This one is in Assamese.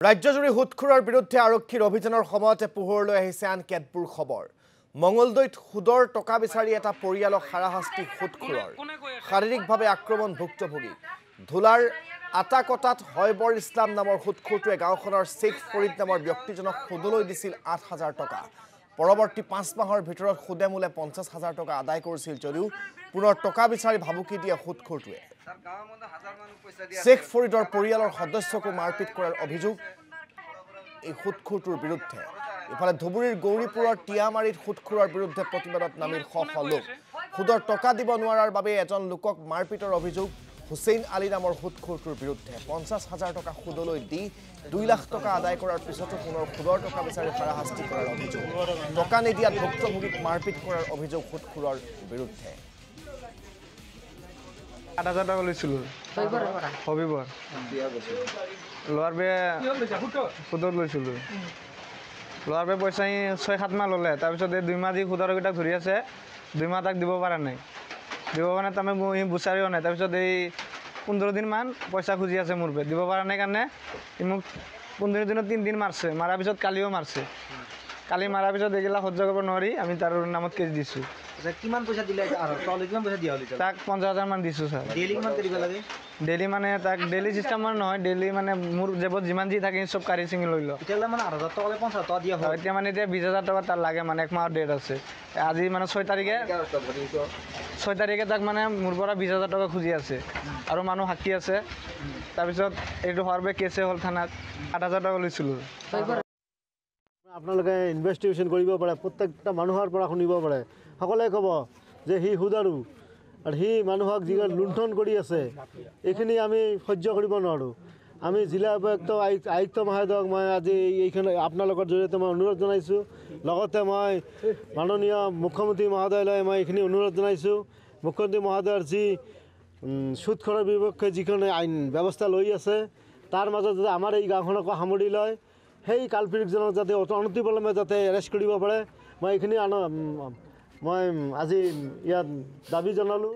ৰাজ্যজুৰি সুদখোৰৰ বিৰুদ্ধে আৰক্ষীৰ অভিযানৰ সময়তে পোহৰলৈ আহিছে আন কেতবোৰ খবৰ। মঙলদৈত সুদৰ টকা বিচাৰি এটা পৰিয়ালক হাৰাশাস্তি সুদখোৰৰ। শাৰীৰিকভাৱে আক্ৰমণ ভুক্তভোগী। ধুলাৰ আটাকটাত হয়বৰ ইছলাম নামৰ সুদখোৰটোৱে গাঁওখনৰ শ্বেখ ফৰিদ নামৰ ব্যক্তিজনক সুদলৈ দিছিল ৮,০০০ টকা। পৰৱৰ্তী ৫ মাহৰ ভিতৰত সুদে মূলে ৫০,০০০ টকা আদায় কৰিছিল যদিও পুনৰ টকা বিচাৰি ভাবুকি দিয়ে সুদখোৰটোৱে। শ্বেখ ফৰিদৰ পৰিয়ালৰ সদস্যকো মাৰপিট কৰাৰ অভিযোগ এই সুদখোৰটোৰ বিৰুদ্ধে। ইফালে ধুবুৰীৰ গৌৰীপুৰৰ টিয়ামাৰীত সুদখোৰৰ বিৰুদ্ধে প্ৰতিবাদত নামিল শ শ লোক। সুদৰ টকা দিব নোৱাৰাৰ বাবে এজন লোকক মাৰপিটৰ অভিযোগ হুছেইন আলী নামৰ সুদখোৰটোৰ বিৰুদ্ধে। ৫০,০০০ টকা সুদলৈ দি ২ লাখ টকা আদায় কৰাৰ পিছতো পুনৰ সুদৰ টকা বিচাৰি হাৰাশাস্তি কৰাৰ অভিযোগ। টকা নিদিয়াত ভুক্তভোগীক মাৰপিট কৰাৰ অভিযোগ সুদখোৰৰ বিৰুদ্ধে। ৮,০০০ টাকা লৈছিলোঁ হবিবৰ লোৱাৰ বে সুদত লৈছিলোঁ। লোৱাৰ বে পইচা ৬-৭ মাহ ল'লে। তাৰপিছত এই ২ মাহ দি সুদৰকেইটা ঘূৰি আছে। ২ মাহ তাক দিব পৰা নাই। দিব পৰা নাই তাৰমানে বিচাৰিও নাই। তাৰপিছত এই ১৫ দিনমান পইচা খুজি আছে মোৰ দিব পৰা নাই কাৰণে মোক ১৫ দিনত ৩ দিন মাৰছে। মাৰাৰ পিছত কালিও মাৰছে। কালি মাৰাৰ পিছত এইগিলা সহ্য কৰিব নোৱাৰি আমি তাৰ নামত কেছ দিছোঁ। কিমান পইচা দিলে কিমান পইচা দিয়া হ'লে তাক ৫০,০০০ মান দিছোঁ ছাৰ। ডেইলি কিমান দিব লাগে? ডেইলি মানে তাক ডেইলি চিষ্টেমৰ নহয়। ডেইলি মানে মোৰ জেবত যিমান যি থাকে চব কাঢ়ি চিঙি লৈ লওঁ। তেতিয়াহ'লে মানে ৮,০০০ টকা ৫০০০ টকা দিয়া হয়। এতিয়া মানে এতিয়া ২০,০০০ টকা তাৰ লাগে মানে ১ মাহৰ ডেট আছে। আজি মানে ৬ তাৰিখে তাক মানে মোৰ পৰা ২০,০০০ টকা খুজি আছে আৰু মানুহ সাক্ষী আছে। তাৰপিছত এইটো হোৱাৰ বাবে কেছে হ'ল থানাত। ৮,০০০ টকা লৈছিলোঁ। আপোনালোকে ইনভেষ্টিগেশ্যন কৰিব পাৰে, প্ৰত্যেকটা মানুহৰ পৰা শুনিব পাৰে। সকলোৱে ক'ব যে সি সুদাৰু আৰু সি মানুহক যিবিলাক লুণ্ঠন কৰি আছে এইখিনি আমি সহ্য কৰিব নোৱাৰোঁ। আমি জিলা উপায়ুক্ত আয়ুক্ত মহোদয়ক মই আজি এইখন আপোনালোকৰ জৰিয়তে মই অনুৰোধ জনাইছোঁ। লগতে মই মাননীয় মুখ্যমন্ত্ৰী মহোদয়লৈ মই এইখিনি অনুৰোধ জনাইছোঁ। মুখ্যমন্ত্ৰী মহোদয়ৰ যি সুদখোৰৰ বিপক্ষে যিখন আইন ব্যৱস্থা লৈ আছে তাৰ মাজত যাতে আমাৰ এই গাঁওখনকো সামৰি লয়, সেই কালপিৰিকজনক যাতে অনতিপলমে যাতে এৰেষ্ট কৰিব পাৰে, মই এইখিনি মই আজি ইয়াত দাবী জনালোঁ।